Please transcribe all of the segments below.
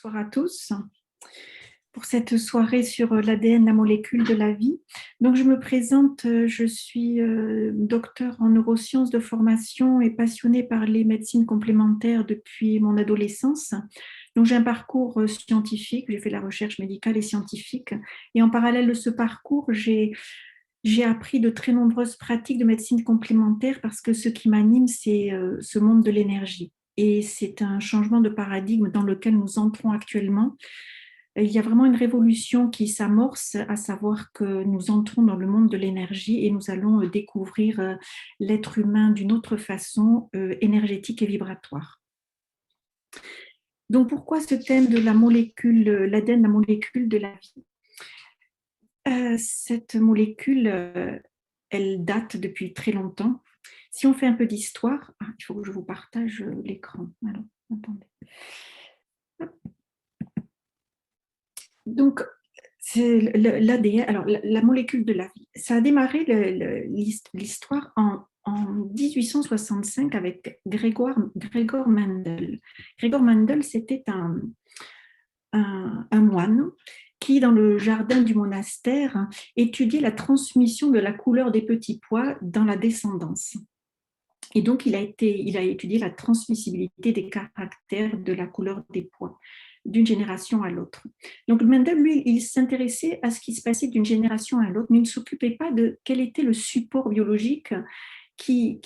Bonsoir à tous pour cette soirée sur l'ADN, la molécule de la vie. Donc, je me présente, je suis docteur en neurosciences de formation et passionnée par les médecines complémentaires depuis mon adolescence. Donc, j'ai un parcours scientifique, j'ai fait la recherche médicale et scientifique. Et en parallèle de ce parcours, j'ai appris de très nombreuses pratiques de médecine complémentaire parce que ce qui m'anime, c'est ce monde de l'énergie. Et c'est un changement de paradigme dans lequel nous entrons actuellement. Il y a vraiment une révolution qui s'amorce, à savoir que nous entrons dans le monde de l'énergie et nous allons découvrir l'être humain d'une autre façon, énergétique et vibratoire. Donc, pourquoi ce thème de la molécule, l'ADN, la molécule de la vie? Cette molécule, elle date depuis très longtemps. Si on fait un peu d'histoire, il faut que je vous partage l'écran. Alors, attendez. Donc, c'est l'ADN, alors la molécule de la vie. Ça a démarré l'histoire en 1865 avec Gregor Mendel. Gregor Mendel, c'était un moine qui, dans le jardin du monastère, étudiait la transmission de la couleur des petits pois dans la descendance. Et donc, il a étudié la transmissibilité des caractères de la couleur des pois d'une génération à l'autre. Donc, Mendel, lui, il s'intéressait à ce qui se passait d'une génération à l'autre, mais il ne s'occupait pas de quel était le support biologique qui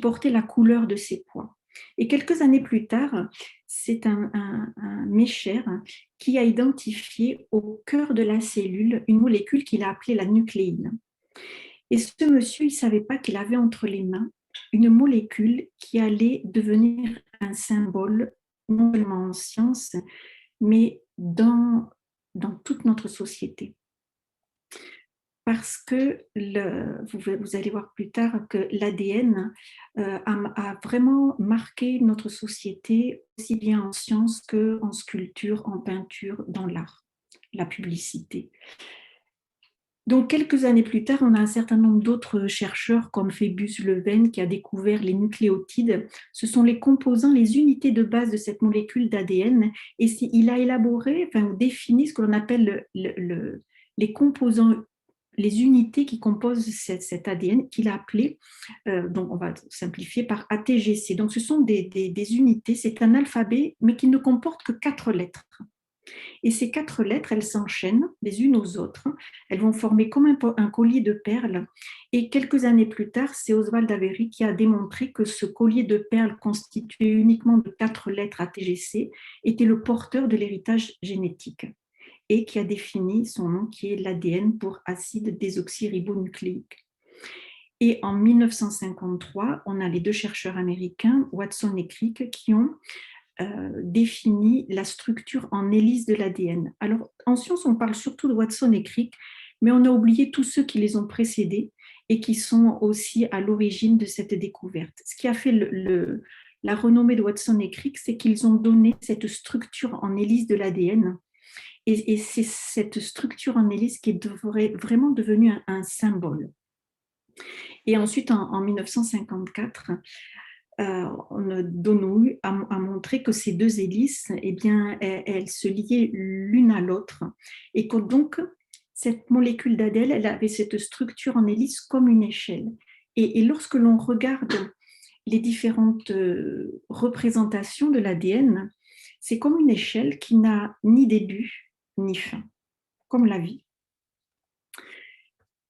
portait la couleur de ces pois. Et quelques années plus tard, c'est un Mesher qui a identifié au cœur de la cellule une molécule qu'il a appelée la nucléine. Et ce monsieur, il ne savait pas qu'il avait entre les mains une molécule qui allait devenir un symbole, non seulement en science, mais dans toute notre société. Parce que vous allez voir plus tard que l'ADN a vraiment marqué notre société, aussi bien en sciences qu'en sculpture, en peinture, dans l'art, la publicité. Donc, quelques années plus tard, on a un certain nombre d'autres chercheurs comme Phébus Leven qui a découvert les nucléotides. Ce sont les composants, les unités de base de cette molécule d'ADN. Et il a élaboré, ou défini ce que l'on appelle les composants, les unités qui composent cet ADN qu'il a appelé, donc on va simplifier par ATGC. Donc, ce sont des unités, c'est un alphabet, mais qui ne comporte que 4 lettres. Et ces 4 lettres, elles s'enchaînent les unes aux autres. Elles vont former comme un collier de perles. Et quelques années plus tard, c'est Oswald Avery qui a démontré que ce collier de perles constitué uniquement de 4 lettres ATGC était le porteur de l'héritage génétique et qui a défini son nom qui est l'ADN pour acide désoxyribonucléique. Et en 1953, on a les 2 chercheurs américains, Watson et Crick, qui ont définit la structure en hélice de l'ADN. Alors, en science, on parle surtout de Watson et Crick, mais on a oublié tous ceux qui les ont précédés et qui sont aussi à l'origine de cette découverte. Ce qui a fait la renommée de Watson et Crick, c'est qu'ils ont donné cette structure en hélice de l'ADN. Et c'est cette structure en hélice qui est vraiment devenue un symbole. Et ensuite, en 1954, Donohue a montré que ces 2 hélices, eh bien, elles se liaient l'une à l'autre et que donc cette molécule d'ADN, elle avait cette structure en hélice comme une échelle. Et lorsque l'on regarde les différentes représentations de l'ADN, c'est comme une échelle qui n'a ni début ni fin, comme la vie.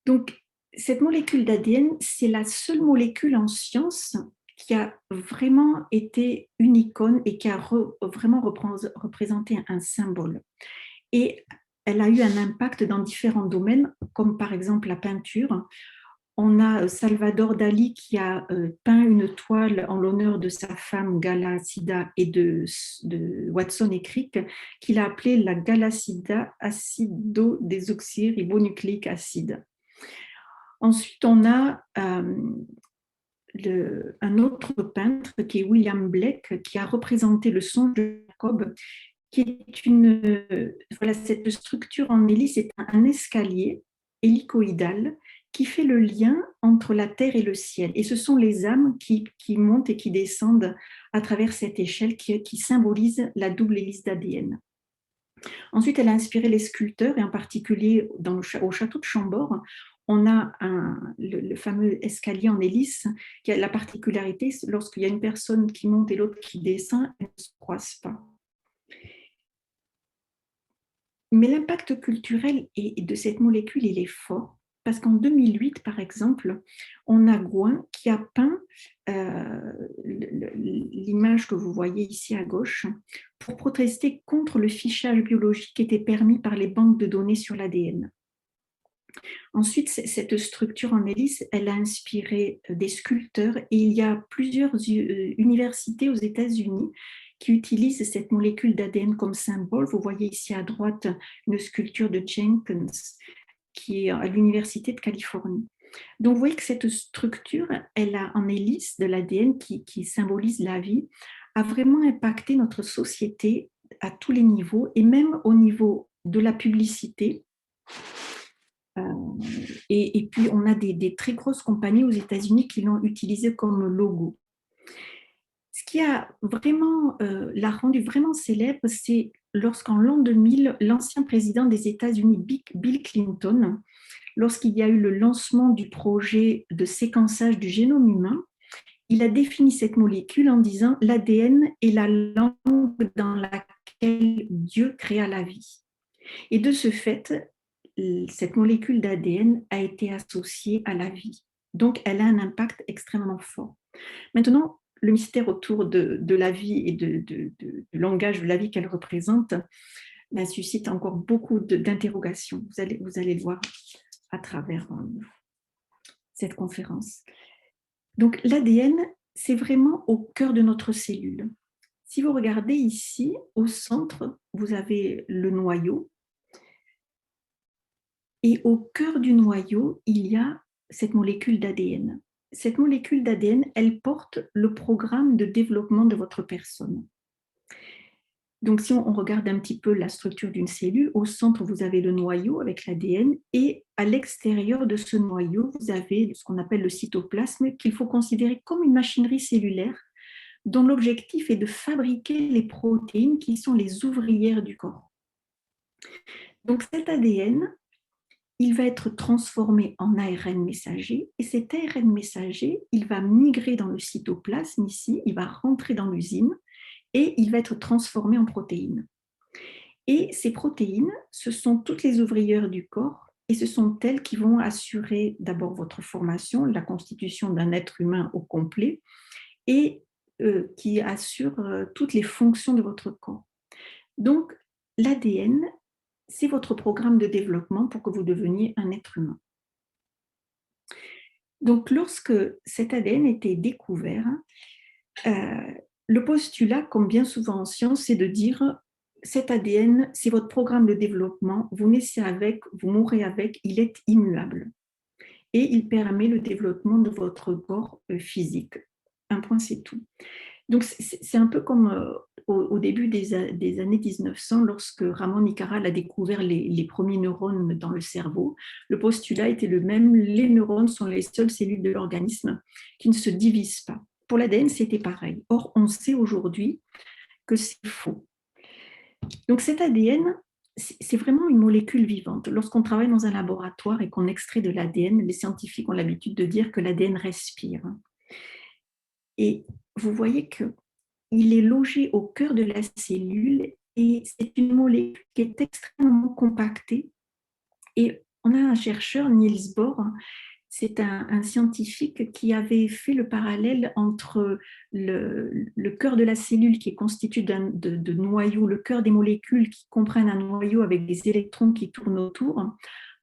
Donc, cette molécule d'ADN, c'est la seule molécule en science qui a vraiment été une icône et qui a vraiment représenté un symbole. Et elle a eu un impact dans différents domaines, comme par exemple la peinture. On a Salvador Dali qui a peint une toile en l'honneur de sa femme Gala-Sida et de Watson et Crick, qu'il a appelée la Gala-Sida acido-désoxyribonucléique acide. Ensuite, on a un autre peintre qui est William Blake, qui a représenté le songe de Jacob, qui est cette structure en hélice, c'est un escalier hélicoïdal qui fait le lien entre la terre et le ciel. Et ce sont les âmes qui montent et qui descendent à travers cette échelle qui symbolise la double hélice d'ADN. Ensuite, elle a inspiré les sculpteurs, et en particulier au château de Chambord, on a le fameux escalier en hélice qui a la particularité, lorsqu'il y a une personne qui monte et l'autre qui descend, elles ne se croisent pas. Mais l'impact culturel de cette molécule, il est fort, parce qu'en 2008, par exemple, on a Gouin qui a peint l'image que vous voyez ici à gauche pour protester contre le fichage biologique qui était permis par les banques de données sur l'ADN. Ensuite, cette structure en hélice, elle a inspiré des sculpteurs, et il y a plusieurs universités aux États-Unis qui utilisent cette molécule d'ADN comme symbole. Vous voyez ici à droite une sculpture de Jenkins qui est à l'Université de Californie. Donc vous voyez que cette structure, elle a en hélice de l'ADN qui symbolise la vie, a vraiment impacté notre société à tous les niveaux, et même au niveau de la publicité. Et puis, on a des très grosses compagnies aux États-Unis qui l'ont utilisé comme logo. Ce qui a vraiment l'a rendu vraiment célèbre, c'est lorsqu'en l'an 2000, l'ancien président des États-Unis, Bill Clinton, lorsqu'il y a eu le lancement du projet de séquençage du génome humain, il a défini cette molécule en disant « l'ADN est la langue dans laquelle Dieu créa la vie ». Et de ce fait, cette molécule d'ADN a été associée à la vie. Donc, elle a un impact extrêmement fort. Maintenant, le mystère autour de la vie et du langage de la vie qu'elle représente suscite encore beaucoup d'interrogations. Vous allez le voir à travers cette conférence. Donc, l'ADN, c'est vraiment au cœur de notre cellule. Si vous regardez ici, au centre, vous avez le noyau. Et au cœur du noyau, il y a cette molécule d'ADN. Cette molécule d'ADN, elle porte le programme de développement de votre personne. Donc, si on regarde un petit peu la structure d'une cellule, au centre, vous avez le noyau avec l'ADN, et à l'extérieur de ce noyau, vous avez ce qu'on appelle le cytoplasme, qu'il faut considérer comme une machinerie cellulaire dont l'objectif est de fabriquer les protéines qui sont les ouvrières du corps. Donc, cet ADN, il va être transformé en ARN messager, et cet ARN messager, il va migrer dans le cytoplasme ici, il va rentrer dans l'usine, et il va être transformé en protéines. Et ces protéines, ce sont toutes les ouvrières du corps, et ce sont elles qui vont assurer d'abord votre formation, la constitution d'un être humain au complet, et qui assurent toutes les fonctions de votre corps. Donc, l'ADN, c'est votre programme de développement pour que vous deveniez un être humain. Donc, lorsque cet ADN était découvert, le postulat, comme bien souvent en science, c'est de dire cet ADN, c'est votre programme de développement, vous naissez avec, vous mourrez avec, il est immuable. Et il permet le développement de votre corps physique. Un point, c'est tout. Donc, c'est un peu comme au début des années 1900, lorsque Ramon y Caral a découvert les premiers neurones dans le cerveau. Le postulat était le même, les neurones sont les seules cellules de l'organisme qui ne se divisent pas. Pour l'ADN, c'était pareil. Or, on sait aujourd'hui que c'est faux. Donc, cet ADN, c'est vraiment une molécule vivante. Lorsqu'on travaille dans un laboratoire et qu'on extrait de l'ADN, les scientifiques ont l'habitude de dire que l'ADN respire. Et vous voyez qu'il est logé au cœur de la cellule, et c'est une molécule qui est extrêmement compactée. Et on a un chercheur, Niels Bohr, c'est un scientifique qui avait fait le parallèle entre le cœur de la cellule qui est constitué de noyaux, le cœur des molécules qui comprennent un noyau avec des électrons qui tournent autour,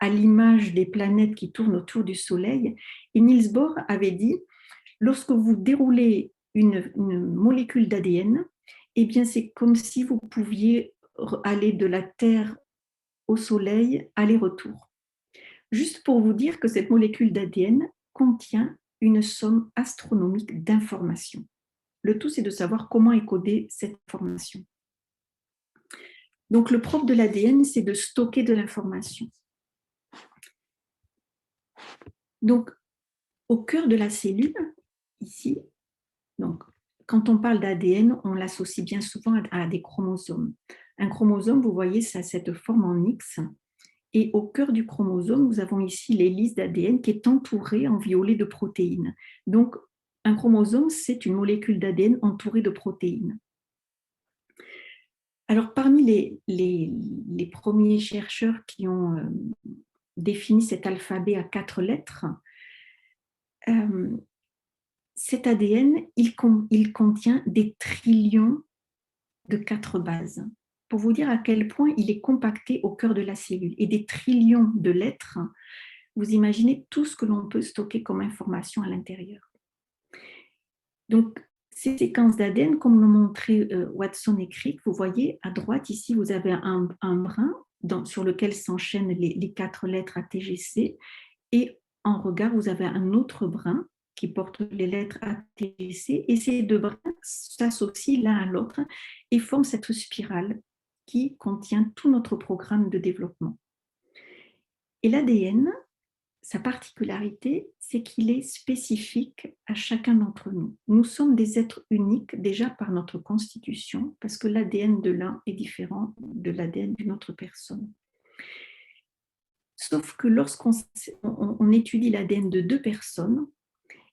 à l'image des planètes qui tournent autour du Soleil. Et Niels Bohr avait dit, lorsque vous déroulez une molécule d'ADN, eh bien c'est comme si vous pouviez aller de la Terre au Soleil, aller-retour. Juste pour vous dire que cette molécule d'ADN contient une somme astronomique d'informations. Le tout, c'est de savoir comment encoder cette information. Donc, le propre de l'ADN, c'est de stocker de l'information. Donc, au cœur de la cellule, ici, donc, quand on parle d'ADN, on l'associe bien souvent à des chromosomes. Un chromosome, vous voyez, ça a cette forme en X. Et au cœur du chromosome, nous avons ici l'hélice d'ADN qui est entourée en violet de protéines. Donc, un chromosome, c'est une molécule d'ADN entourée de protéines. Alors, parmi les premiers chercheurs qui ont défini cet alphabet à 4 lettres, cet ADN, il contient des trillions de 4 bases. Pour vous dire à quel point il est compacté au cœur de la cellule. Et des trillions de lettres, vous imaginez tout ce que l'on peut stocker comme information à l'intérieur. Donc, ces séquences d'ADN, comme l'ont montré Watson et Crick, vous voyez à droite, ici, vous avez un brin sur lequel s'enchaînent les 4 lettres ATGC, et en regard, vous avez un autre brin qui porte les lettres ATGC, et ces 2 brins s'associent l'un à l'autre et forment cette spirale qui contient tout notre programme de développement. Et l'ADN, sa particularité, c'est qu'il est spécifique à chacun d'entre nous. Nous sommes des êtres uniques déjà par notre constitution, parce que l'ADN de l'un est différent de l'ADN d'une autre personne. Sauf que lorsqu'on étudie l'ADN de 2 personnes,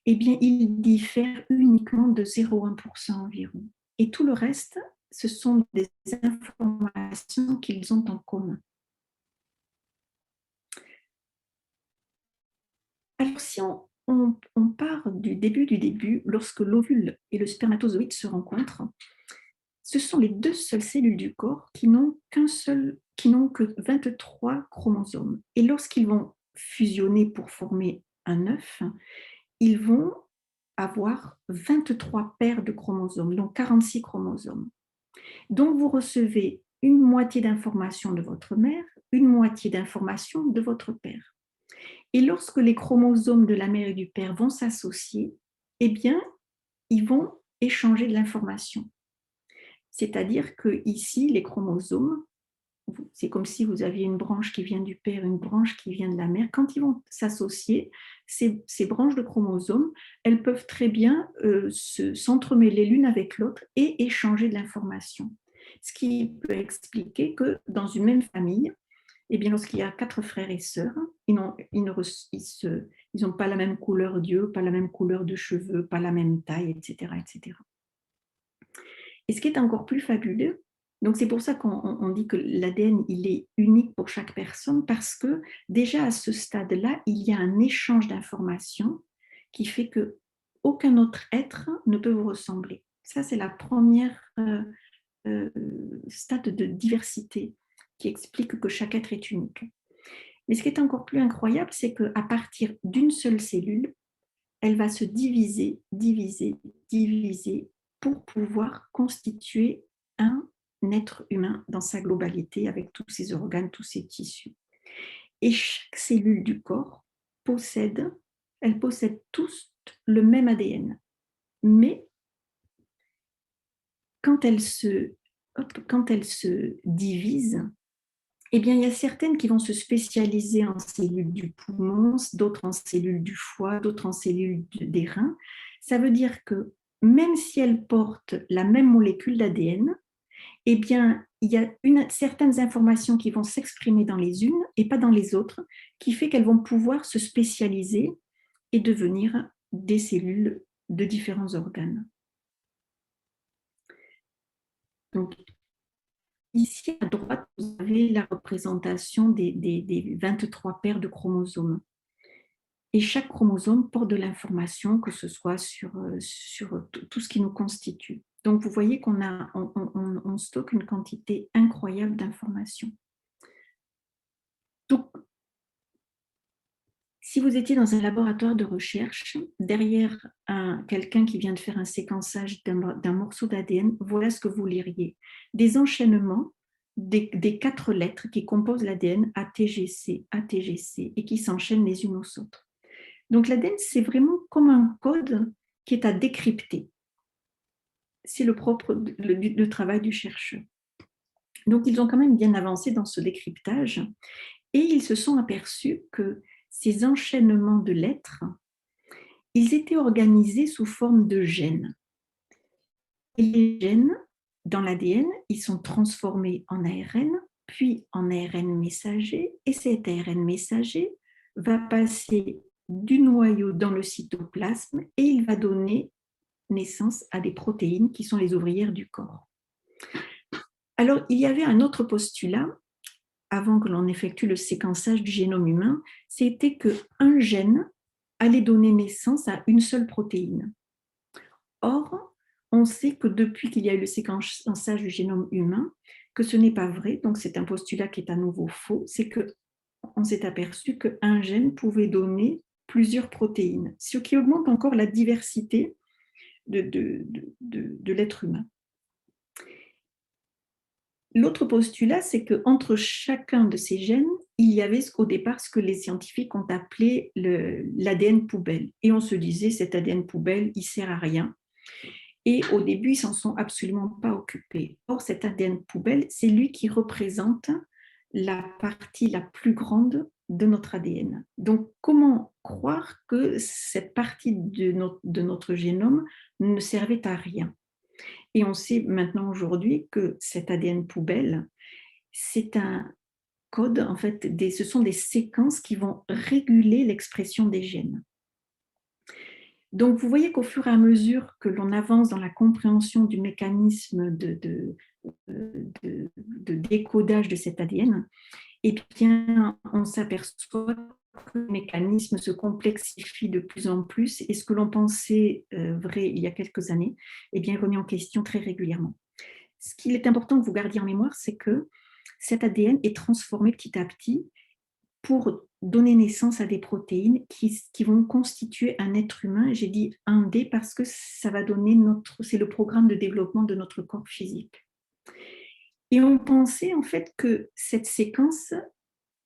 eh bien, il diffère uniquement de 0,1% environ. Et tout le reste, ce sont des informations qu'ils ont en commun. Alors, si on part du début, lorsque l'ovule et le spermatozoïde se rencontrent, ce sont les 2 seules cellules du corps qui n'ont que 23 chromosomes. Et lorsqu'ils vont fusionner pour former un œuf, ils vont avoir 23 paires de chromosomes, donc 46 chromosomes. Donc, vous recevez une moitié d'informations de votre mère, une moitié d'informations de votre père. Et lorsque les chromosomes de la mère et du père vont s'associer, eh bien, ils vont échanger de l'information. C'est-à-dire que ici, les chromosomes, c'est comme si vous aviez une branche qui vient du père, une branche qui vient de la mère. Quand ils vont s'associer, ces branches de chromosomes, elles peuvent très bien s'entremêler l'une avec l'autre et échanger de l'information. Ce qui peut expliquer que dans une même famille, eh bien, lorsqu'il y a 4 frères et sœurs, ils n'ont pas la même couleur d'yeux, pas la même couleur de cheveux, pas la même taille, etc., etc. Et ce qui est encore plus fabuleux, donc c'est pour ça qu'on dit que l'ADN, il est unique pour chaque personne, parce que déjà à ce stade-là, il y a un échange d'informations qui fait que aucun autre être ne peut vous ressembler. Ça, c'est la première stade de diversité qui explique que chaque être est unique. Mais ce qui est encore plus incroyable, c'est qu'à partir d'une seule cellule, elle va se diviser pour pouvoir constituer un être humain dans sa globalité, avec tous ses organes, tous ses tissus. Et chaque cellule du corps possède tous le même ADN. Mais quand elle se divise, eh bien, il y a certaines qui vont se spécialiser en cellules du poumon, d'autres en cellules du foie, d'autres en cellules des reins. Ça veut dire que même si elles portent la même molécule d'ADN, eh bien, il y a certaines informations qui vont s'exprimer dans les unes et pas dans les autres, qui fait qu'elles vont pouvoir se spécialiser et devenir des cellules de différents organes. Donc, ici, à droite, vous avez la représentation des 23 paires de chromosomes. Et chaque chromosome porte de l'information, que ce soit sur tout ce qui nous constitue. Donc, vous voyez on stocke une quantité incroyable d'informations. Donc, si vous étiez dans un laboratoire de recherche, derrière quelqu'un qui vient de faire un séquençage d'un morceau d'ADN, voilà ce que vous liriez. Des enchaînements des 4 lettres qui composent l'ADN ATGC, ATGC, et qui s'enchaînent les unes aux autres. Donc l'ADN, c'est vraiment comme un code qui est à décrypter. C'est le travail du chercheur. Donc ils ont quand même bien avancé dans ce décryptage, et ils se sont aperçus que ces enchaînements de lettres, ils étaient organisés sous forme de gènes. Et les gènes, dans l'ADN, ils sont transformés en ARN, puis en ARN messager, et cet ARN messager va passer du noyau dans le cytoplasme et il va donner naissance à des protéines qui sont les ouvrières du corps. Alors, il y avait un autre postulat avant que l'on effectue le séquençage du génome humain, c'était qu'un gène allait donner naissance à une seule protéine. Or, on sait que depuis qu'il y a eu le séquençage du génome humain, que ce n'est pas vrai, donc c'est un postulat qui est à nouveau faux, c'est qu'on s'est aperçu qu'un gène pouvait donner plusieurs protéines, ce qui augmente encore la diversité de l'être humain. L'autre postulat, c'est qu'entre chacun de ces gènes, il y avait au départ ce que les scientifiques ont appelé l'ADN poubelle. Et on se disait, cet ADN poubelle, il ne sert à rien. Et au début, ils ne s'en sont absolument pas occupés. Or, cet ADN poubelle, c'est lui qui représente la partie la plus grande de notre ADN. Donc, comment croire que cette partie de notre génome ne servait à rien? Et on sait maintenant aujourd'hui que cet ADN poubelle, c'est un code, en fait, ce sont des séquences qui vont réguler l'expression des gènes. Donc, vous voyez qu'au fur et à mesure que l'on avance dans la compréhension du mécanisme de décodage de cet ADN, eh bien, on s'aperçoit que le mécanisme se complexifie de plus en plus et ce que l'on pensait vrai il y a quelques années, eh bien, remis en question très régulièrement. Ce qu'il est important que vous gardiez en mémoire, c'est que cet ADN est transformé petit à petit pour donner naissance à des protéines qui vont constituer un être humain. J'ai dit un D parce que ça va donner c'est le programme de développement de notre corps physique. Et on pensait en fait que cette séquence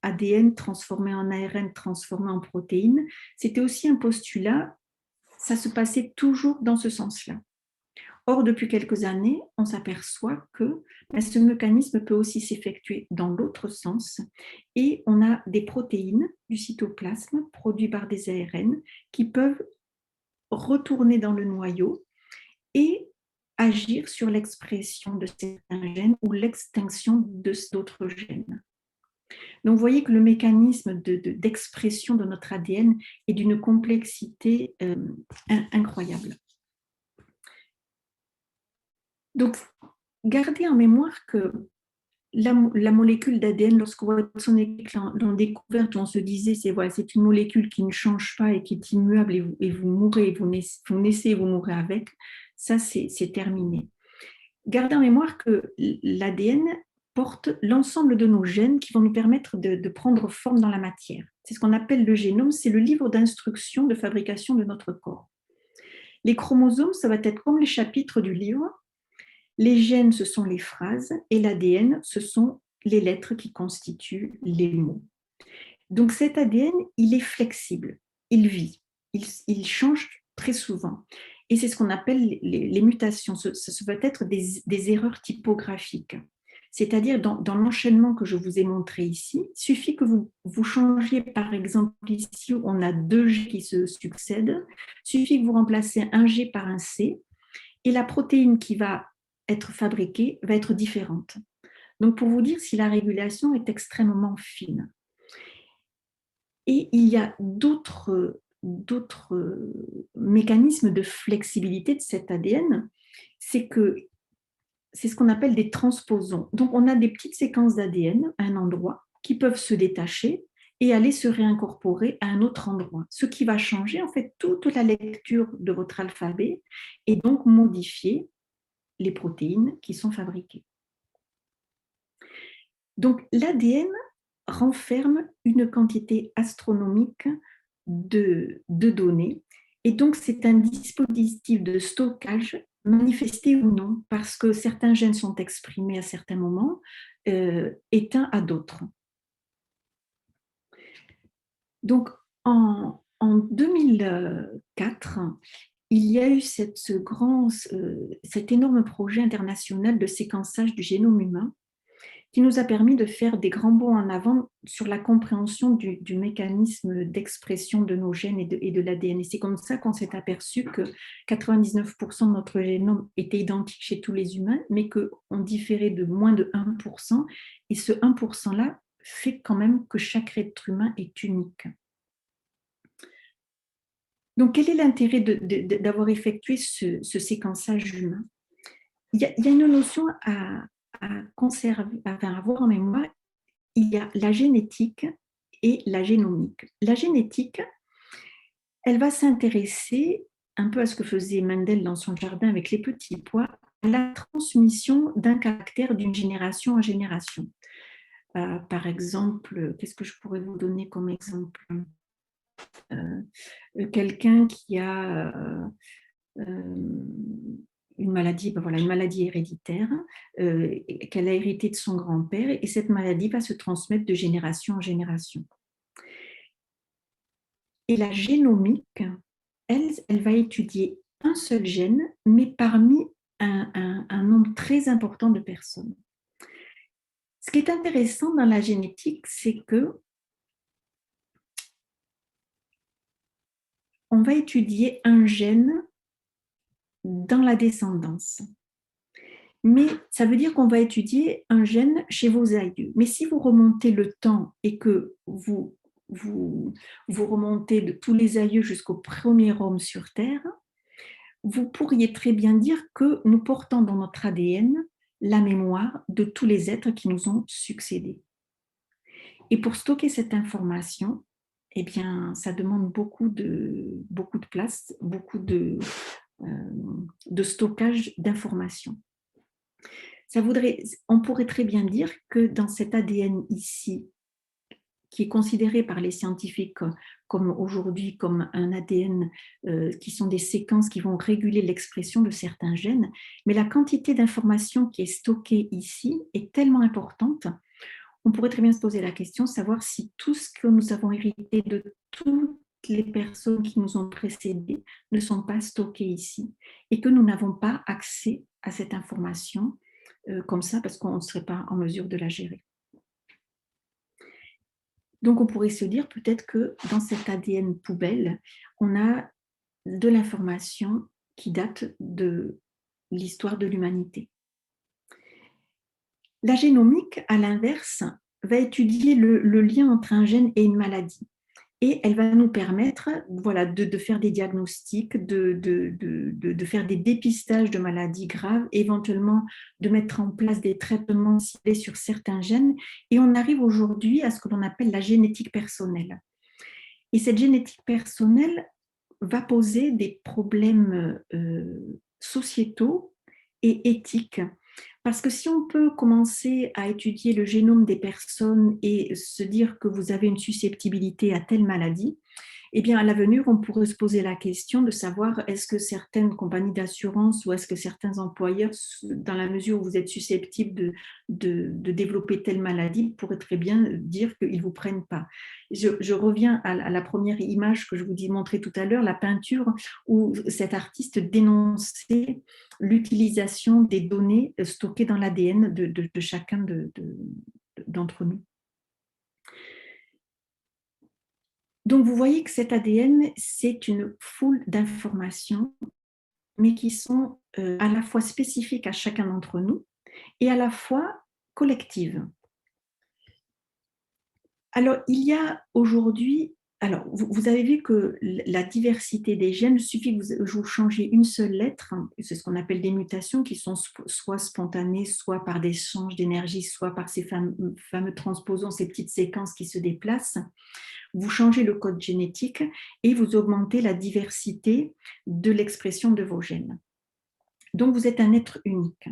ADN transformé en ARN, transformé en protéines, c'était aussi un postulat, ça se passait toujours dans ce sens-là. Or, depuis quelques années, on s'aperçoit que ce mécanisme peut aussi s'effectuer dans l'autre sens et on a des protéines du cytoplasme produites par des ARN qui peuvent retourner dans le noyau et agir sur l'expression de certains gènes ou l'extinction d'autres gènes. Donc, vous voyez que le mécanisme d'expression de notre ADN est d'une complexité incroyable. Donc, gardez en mémoire que la molécule d'ADN, lorsque Watson et Crick l'ont découverte, on se disait c'est une molécule qui ne change pas et qui est immuable et vous mourrez, vous naissez et vous mourrez avec. Ça, c'est terminé. Gardez en mémoire que l'ADN porte l'ensemble de nos gènes qui vont nous permettre de prendre forme dans la matière. C'est ce qu'on appelle le génome, c'est le livre d'instructions de fabrication de notre corps. Les chromosomes, ça va être comme les chapitres du livre. Les gènes, ce sont les phrases et l'ADN, ce sont les lettres qui constituent les mots. Donc cet ADN, il est flexible, il vit, il change très souvent. Et c'est ce qu'on appelle les mutations. Ce va être des erreurs typographiques. C'est-à-dire dans l'enchaînement que je vous ai montré ici, il suffit que vous changiez, par exemple ici, on a 2 G qui se succèdent, il suffit que vous remplacez un G par un C, et la protéine qui va être fabriquée va être différente. Donc pour vous dire si la régulation est extrêmement fine. Et il y a d'autres mécanismes de flexibilité de cet ADN, c'est ce qu'on appelle des transposons. Donc, on a des petites séquences d'ADN à un endroit qui peuvent se détacher et aller se réincorporer à un autre endroit. Ce qui va changer, en fait, toute la lecture de votre alphabet et donc modifier les protéines qui sont fabriquées. Donc, l'ADN renferme une quantité astronomique de données et donc c'est un dispositif de stockage manifesté ou non parce que certains gènes sont exprimés à certains moments, éteints à d'autres. Donc en 2004, il y a eu cet énorme projet international de séquençage du génome humain qui nous a permis de faire des grands bonds en avant sur la compréhension du mécanisme d'expression de nos gènes et de l'ADN. Et c'est comme ça qu'on s'est aperçu que 99% de notre génome était identique chez tous les humains, mais qu'on différait de moins de 1%. Et ce 1%-là fait quand même que chaque être humain est unique. Donc, quel est l'intérêt d'avoir effectué ce séquençage humain? Il y a une notion à conserver, à avoir en mémoire. Il y a la génétique et la génomique. La génétique, elle va s'intéresser un peu à ce que faisait Mendel dans son jardin avec les petits pois, à la transmission d'un caractère d'une génération en génération. Par exemple, qu'est-ce que je pourrais vous donner comme exemple? Quelqu'un qui a une maladie, voilà, une maladie héréditaire qu'elle a héritée de son grand-père, et cette maladie va se transmettre de génération en génération. Et la génomique, elle va étudier un seul gène, mais parmi un nombre très important de personnes. Ce qui est intéressant dans la génétique, c'est que on va étudier un gène dans la descendance. Mais ça veut dire qu'on va étudier un gène chez vos aïeux. Mais si vous remontez le temps et que vous remontez de tous les aïeux jusqu'au premier homme sur Terre, vous pourriez très bien dire que nous portons dans notre ADN la mémoire de tous les êtres qui nous ont succédé. Et pour stocker cette information, eh bien, ça demande beaucoup de place, beaucoup de stockage d'informations. On pourrait très bien dire que dans cet ADN ici, qui est considéré par les scientifiques comme aujourd'hui comme un ADN qui sont des séquences qui vont réguler l'expression de certains gènes, mais la quantité d'informations qui est stockée ici est tellement importante, on pourrait très bien se poser la question, savoir si tout ce que nous avons hérité de toutes les personnes qui nous ont précédés ne sont pas stockées ici et que nous n'avons pas accès à cette information comme ça parce qu'on ne serait pas en mesure de la gérer. Donc, on pourrait se dire peut-être que dans cet ADN poubelle, on a de l'information qui date de l'histoire de l'humanité. La génomique, à l'inverse, va étudier le lien entre un gène et une maladie. Et elle va nous permettre de faire des diagnostics, de faire des dépistages de maladies graves, éventuellement de mettre en place des traitements ciblés sur certains gènes. Et on arrive aujourd'hui à ce que l'on appelle la génétique personnelle. Et cette génétique personnelle va poser des problèmes sociétaux et éthiques. Parce que si on peut commencer à étudier le génome des personnes et se dire que vous avez une susceptibilité à telle maladie, eh bien, à l'avenir, on pourrait se poser la question de savoir est-ce que certaines compagnies d'assurance ou est-ce que certains employeurs, dans la mesure où vous êtes susceptible de développer telle maladie, pourraient très bien dire qu'ils ne vous prennent pas. Je reviens à la première image que je vous ai montrée tout à l'heure, la peinture où cet artiste dénonçait l'utilisation des données stockées dans l'ADN de chacun d'entre nous. Donc, vous voyez que cet ADN, c'est une foule d'informations, mais qui sont à la fois spécifiques à chacun d'entre nous et à la fois collectives. Alors, il y a aujourd'hui, alors vous avez vu que la diversité des gènes, il suffit que vous changez une seule lettre, c'est ce qu'on appelle des mutations qui sont soit spontanées, soit par des échanges d'énergie, soit par ces fameux transposons, ces petites séquences qui se déplacent. Vous changez le code génétique et vous augmentez la diversité de l'expression de vos gènes. Donc, vous êtes un être unique.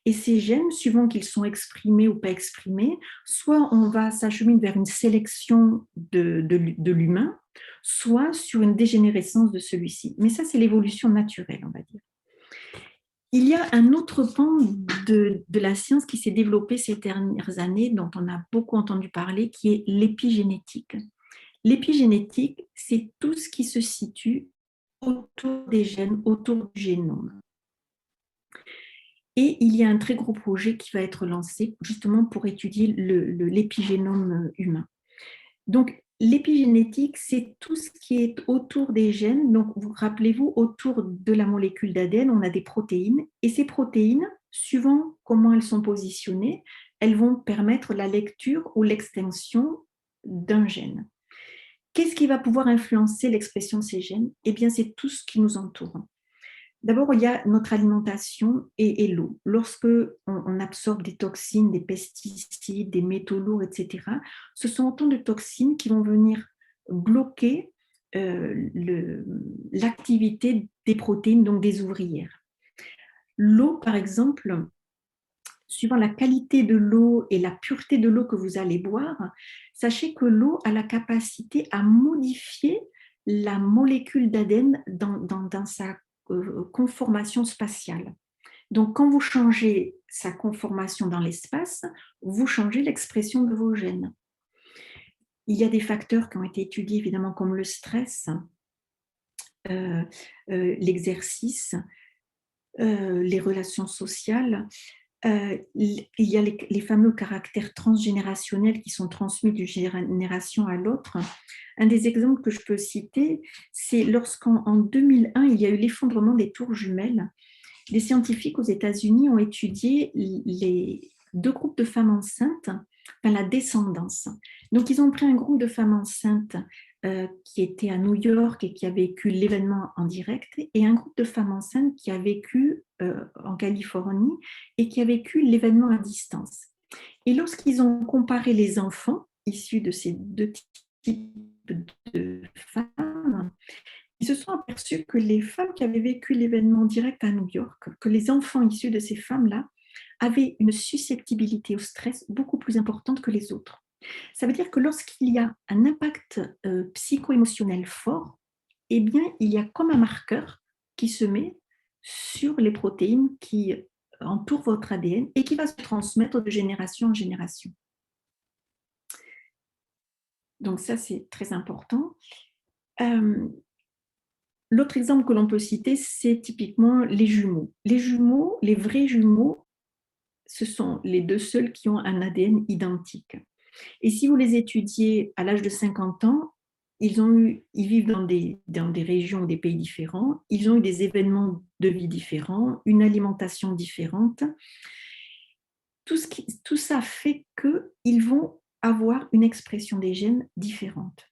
Et ces gènes, suivant qu'ils sont exprimés ou pas exprimés, soit on va s'acheminer vers une sélection de l'humain, soit sur une dégénérescence de celui-ci. Mais ça, c'est l'évolution naturelle, on va dire. Il y a un autre pan de la science qui s'est développé ces dernières années, dont on a beaucoup entendu parler, qui est l'épigénétique. L'épigénétique, c'est tout ce qui se situe autour des gènes, autour du génome. Et il y a un très gros projet qui va être lancé justement pour étudier l'épigénome humain. Donc, l'épigénétique, c'est tout ce qui est autour des gènes. Donc, vous rappelez-vous, autour de la molécule d'ADN, on a des protéines. Et ces protéines, suivant comment elles sont positionnées, elles vont permettre la lecture ou l'extinction d'un gène. Qu'est-ce qui va pouvoir influencer l'expression de ces gènes? Eh bien, c'est tout ce qui nous entoure. D'abord, il y a notre alimentation et l'eau. Lorsque on absorbe des toxines, des pesticides, des métaux lourds, etc., ce sont autant de toxines qui vont venir bloquer l'activité des protéines, donc des ouvrières. L'eau, par exemple, suivant la qualité de l'eau et la pureté de l'eau que vous allez boire, sachez que l'eau a la capacité à modifier la molécule d'ADN dans sa conformation spatiale. Donc, quand vous changez sa conformation dans l'espace, vous changez l'expression de vos gènes. Il y a des facteurs qui ont été étudiés, évidemment, comme le stress, l'exercice, les relations sociales. Il y a les fameux caractères transgénérationnels qui sont transmis d'une génération à l'autre. Un des exemples que je peux citer, c'est lorsqu'en 2001, il y a eu l'effondrement des tours jumelles. Des scientifiques aux États-Unis ont étudié les deux groupes de femmes enceintes, enfin la descendance. Donc, ils ont pris un groupe de femmes enceintes qui était à New York et qui a vécu l'événement en direct, et un groupe de femmes enceintes qui a vécu en Californie et qui a vécu l'événement à distance. Et lorsqu'ils ont comparé les enfants issus de ces deux types de femmes, ils se sont aperçus que les femmes qui avaient vécu l'événement direct à New York, que les enfants issus de ces femmes-là avaient une susceptibilité au stress beaucoup plus importante que les autres. Ça veut dire que lorsqu'il y a un impact psycho-émotionnel fort, eh bien, il y a comme un marqueur qui se met sur les protéines qui entourent votre ADN et qui va se transmettre de génération en génération. Donc ça, c'est très important. L'autre exemple que l'on peut citer, c'est typiquement les jumeaux. Les jumeaux, les vrais jumeaux, ce sont les deux seuls qui ont un ADN identique. Et si vous les étudiez à l'âge de 50 ans, ils vivent dans des régions, des pays différents, ils ont eu des événements de vie différents, une alimentation différente. Tout ça fait qu'ils vont avoir une expression des gènes différente.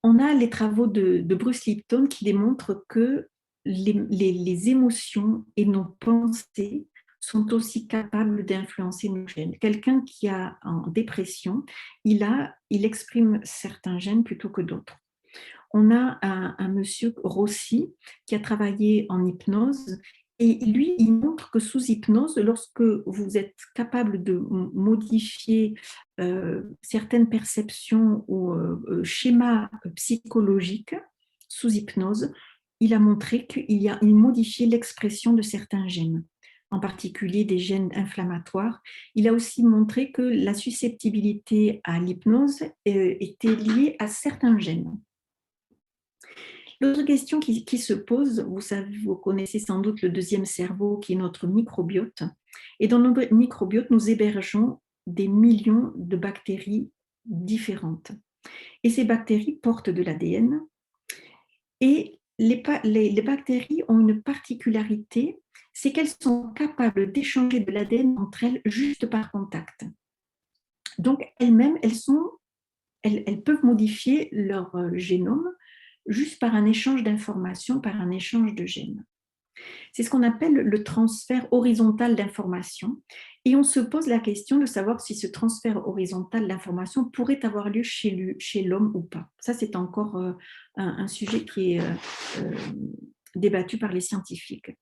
On a les travaux de Bruce Lipton qui démontrent que les émotions et nos pensées sont aussi capables d'influencer nos gènes. Quelqu'un qui a en dépression, il exprime certains gènes plutôt que d'autres. On a un monsieur Rossi qui a travaillé en hypnose et lui, il montre que sous hypnose, lorsque vous êtes capable de modifier certaines perceptions ou schémas psychologiques sous hypnose, il a montré qu'il modifiait l'expression de certains gènes, en particulier des gènes inflammatoires. Il a aussi montré que la susceptibilité à l'hypnose était liée à certains gènes. L'autre question qui se pose, vous connaissez sans doute le deuxième cerveau qui est notre microbiote. Et dans notre microbiote, nous hébergeons des millions de bactéries différentes. Et ces bactéries portent de l'ADN. Et les bactéries ont une particularité, c'est qu'elles sont capables d'échanger de l'ADN entre elles juste par contact. Donc elles-mêmes, elles peuvent modifier leur génome juste par un échange d'informations, par un échange de gènes. C'est ce qu'on appelle le transfert horizontal d'informations. Et on se pose la question de savoir si ce transfert horizontal d'informations pourrait avoir lieu chez l'homme ou pas. Ça, c'est encore un sujet qui est débattu par les scientifiques.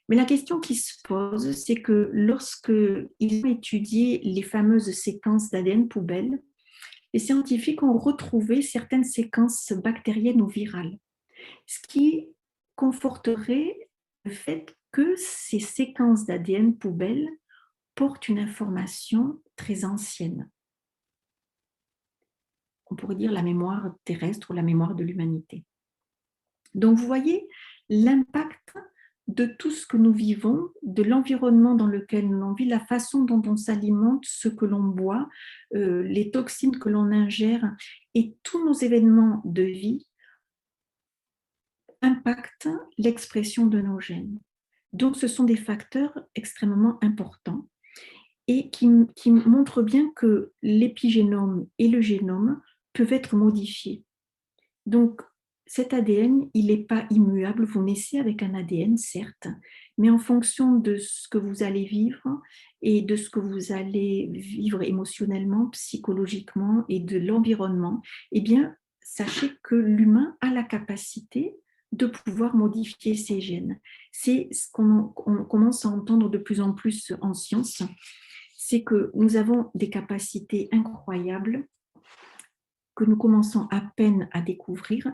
Mais la question qui se pose, c'est que lorsqu'ils ont étudié les fameuses séquences d'ADN poubelles, les scientifiques ont retrouvé certaines séquences bactériennes ou virales, ce qui conforterait le fait que ces séquences d'ADN poubelles portent une information très ancienne. On pourrait dire la mémoire terrestre ou la mémoire de l'humanité. Donc vous voyez l'impact de tout ce que nous vivons, de l'environnement dans lequel l'on vit, la façon dont on s'alimente, ce que l'on boit, les toxines que l'on ingère et tous nos événements de vie impactent l'expression de nos gènes. Donc, ce sont des facteurs extrêmement importants et qui montrent bien que l'épigénome et le génome peuvent être modifiés. Donc, cet ADN, il n'est pas immuable. Vous naissez avec un ADN, certes, mais en fonction de ce que vous allez vivre et de ce que vous allez vivre émotionnellement, psychologiquement et de l'environnement, eh bien, sachez que l'humain a la capacité de pouvoir modifier ses gènes. C'est ce qu'on commence à entendre de plus en plus en science, c'est que nous avons des capacités incroyables que nous commençons à peine à découvrir,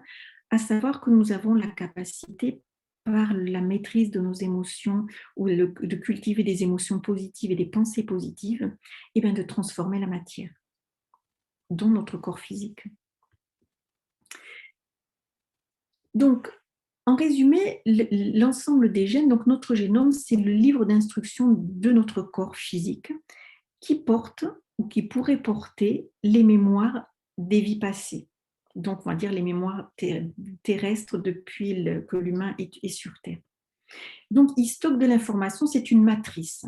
à savoir que nous avons la capacité, par la maîtrise de nos émotions ou de cultiver des émotions positives et des pensées positives, et bien de transformer la matière, dont notre corps physique. Donc, en résumé, l'ensemble des gènes, donc notre génome, c'est le livre d'instruction de notre corps physique qui porte ou qui pourrait porter les mémoires des vies passées. Donc, on va dire les mémoires terrestres depuis que l'humain est sur Terre. Donc, il stocke de l'information, c'est une matrice.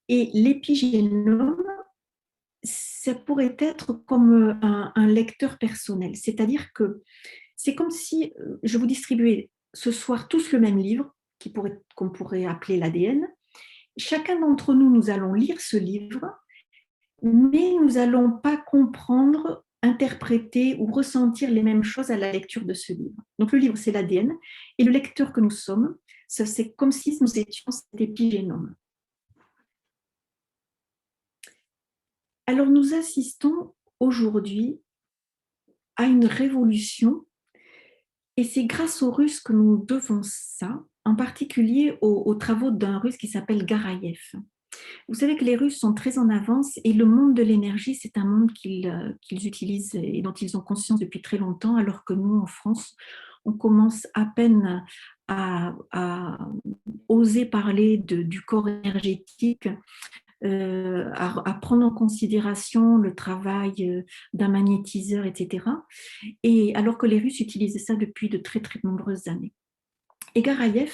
Et l'épigénome, ça pourrait être comme un lecteur personnel. C'est-à-dire que c'est comme si je vous distribuais ce soir tous le même livre, qu'on pourrait appeler l'ADN. Chacun d'entre nous, nous allons lire ce livre, mais nous n'allons pas comprendre, interpréter ou ressentir les mêmes choses à la lecture de ce livre. Donc le livre, c'est l'ADN, et le lecteur que nous sommes, c'est comme si nous étions cet épigénome. Alors nous assistons aujourd'hui à une révolution, et c'est grâce aux Russes que nous devons ça, en particulier aux travaux d'un Russe qui s'appelle Garaïev. Vous savez que les Russes sont très en avance et le monde de l'énergie, c'est un monde qu'ils utilisent et dont ils ont conscience depuis très longtemps, alors que nous, en France, on commence à peine à oser parler du corps énergétique, à prendre en considération le travail d'un magnétiseur, etc. Et alors que les Russes utilisent ça depuis de très, très nombreuses années. Et Garaïev,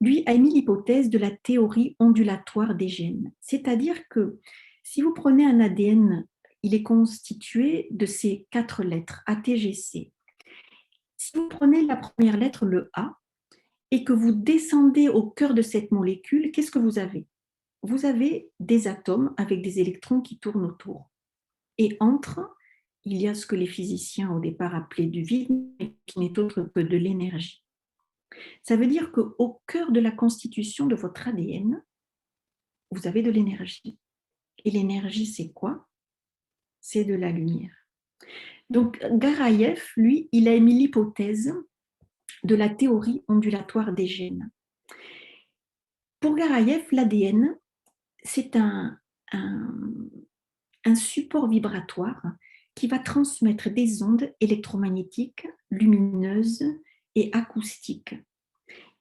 lui, a émis l'hypothèse de la théorie ondulatoire des gènes. C'est-à-dire que si vous prenez un ADN, il est constitué de ces 4 lettres, A, T, G, C. Si vous prenez la première lettre, le A, et que vous descendez au cœur de cette molécule, qu'est-ce que vous avez? Vous avez des atomes avec des électrons qui tournent autour. Et entre, il y a ce que les physiciens au départ appelaient du vide, mais qui n'est autre que de l'énergie. Ça veut dire qu'au cœur de la constitution de votre ADN, vous avez de l'énergie. Et l'énergie, c'est quoi? C'est de la lumière. Donc, Garaïev, lui, il a émis l'hypothèse de la théorie ondulatoire des gènes. Pour Garaïev, l'ADN, c'est un support vibratoire qui va transmettre des ondes électromagnétiques, lumineuses et acoustiques.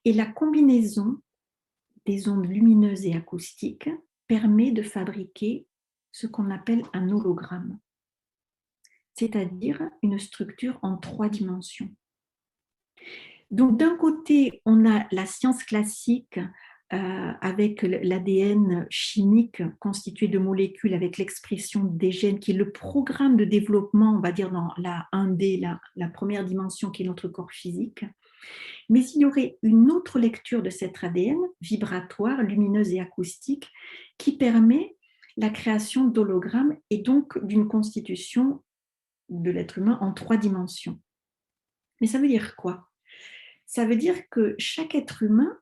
Et la combinaison des ondes lumineuses et acoustiques permet de fabriquer ce qu'on appelle un hologramme, c'est-à-dire une structure en 3 dimensions. Donc d'un côté, on a la science classique avec l'ADN chimique constitué de molécules avec l'expression des gènes qui est le programme de développement, on va dire dans la 1D, la première dimension qui est notre corps physique. Mais il y aurait une autre lecture de cet ADN, vibratoire, lumineuse et acoustique, qui permet la création d'hologrammes et donc d'une constitution de l'être humain en 3 dimensions. Mais ça veut dire quoi? Ça veut dire que chaque être humain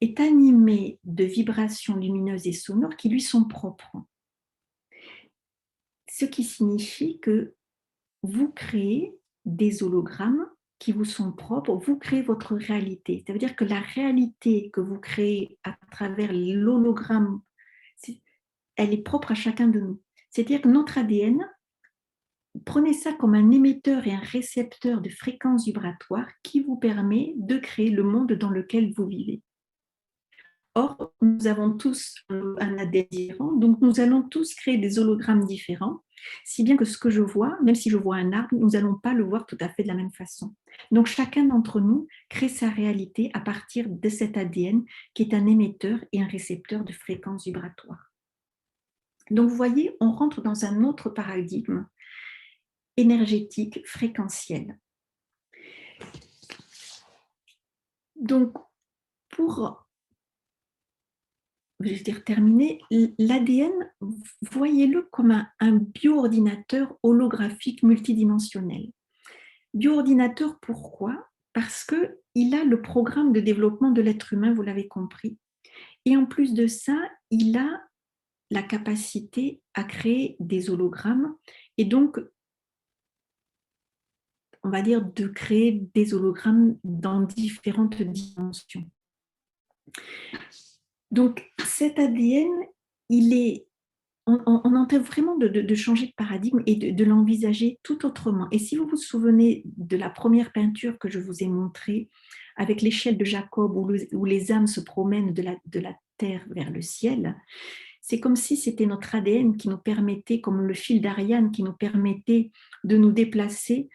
est animé de vibrations lumineuses et sonores qui lui sont propres. Ce qui signifie que vous créez des hologrammes qui vous sont propres, vous créez votre réalité. Ça veut dire que la réalité que vous créez à travers l'hologramme, elle est propre à chacun de nous. C'est-à-dire que notre ADN prenez ça comme un émetteur et un récepteur de fréquences vibratoires qui vous permet de créer le monde dans lequel vous vivez. Or, nous avons tous un ADN différent, donc nous allons tous créer des hologrammes différents, si bien que ce que je vois, même si je vois un arbre, nous n'allons pas le voir tout à fait de la même façon. Donc chacun d'entre nous crée sa réalité à partir de cet ADN qui est un émetteur et un récepteur de fréquences vibratoires. Donc vous voyez, on rentre dans un autre paradigme énergétique fréquentiel. Donc pour terminer, l'ADN, voyez-le comme un bioordinateur holographique multidimensionnel. Bioordinateur, pourquoi? Parce qu'il a le programme de développement de l'être humain, vous l'avez compris. Et en plus de ça, il a la capacité à créer des hologrammes et donc, on va dire, de créer des hologrammes dans différentes dimensions. Donc, cet ADN, on est en train vraiment de changer de paradigme et de l'envisager tout autrement. Et si vous vous souvenez de la première peinture que je vous ai montrée, avec l'échelle de Jacob, où les âmes se promènent de la terre vers le ciel, c'est comme si c'était notre ADN qui nous permettait, comme le fil d'Ariane, qui nous permettait de nous déplacer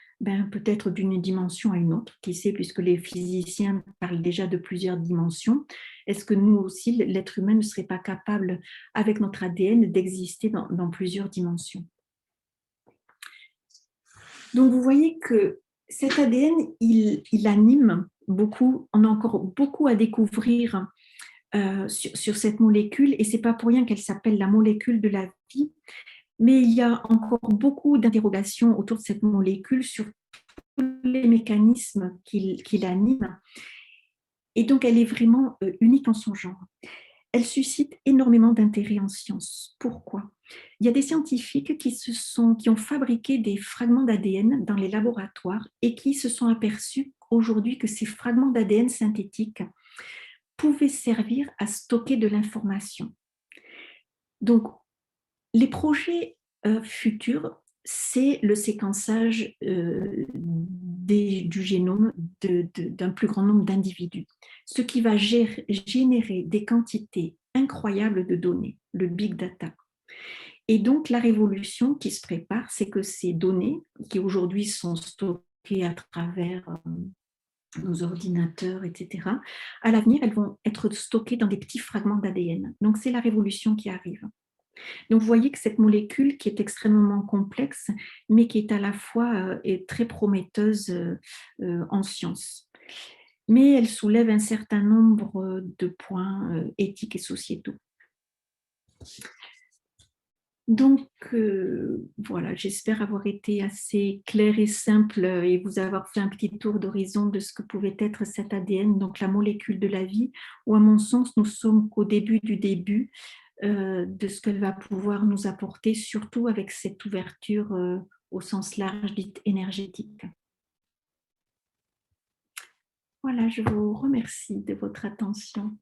peut-être d'une dimension à une autre, qui sait, puisque les physiciens parlent déjà de plusieurs dimensions. Est-ce que nous aussi, l'être humain ne serait pas capable, avec notre ADN, d'exister dans plusieurs dimensions? Donc, vous voyez que cet ADN, il anime beaucoup, on a encore beaucoup à découvrir sur cette molécule, et c'est pas pour rien qu'elle s'appelle la molécule de la vie, mais il y a encore beaucoup d'interrogations autour de cette molécule sur tous les mécanismes qui l'animent, et donc elle est vraiment unique en son genre. Elle suscite énormément d'intérêt en sciences. Pourquoi? Il y a des scientifiques qui ont fabriqué des fragments d'ADN dans les laboratoires et qui se sont aperçus aujourd'hui que ces fragments d'ADN synthétiques pouvaient servir à stocker de l'information. Donc, les projets futurs, c'est le séquençage du génome d'un plus grand nombre d'individus, ce qui va générer des quantités incroyables de données, le big data. Et donc, la révolution qui se prépare, c'est que ces données, qui aujourd'hui sont stockées à travers nos ordinateurs, etc., à l'avenir, elles vont être stockées dans des petits fragments d'ADN. Donc, c'est la révolution qui arrive. Donc, vous voyez que cette molécule qui est extrêmement complexe, mais qui est à la fois est très prometteuse en sciences. Mais elle soulève un certain nombre de points éthiques et sociétaux. Donc, voilà, j'espère avoir été assez claire et simple et vous avoir fait un petit tour d'horizon de ce que pouvait être cet ADN, donc la molécule de la vie, où à mon sens, nous sommes qu'au début du début de ce qu'elle va pouvoir nous apporter, surtout avec cette ouverture au sens large dite énergétique. Voilà, je vous remercie de votre attention.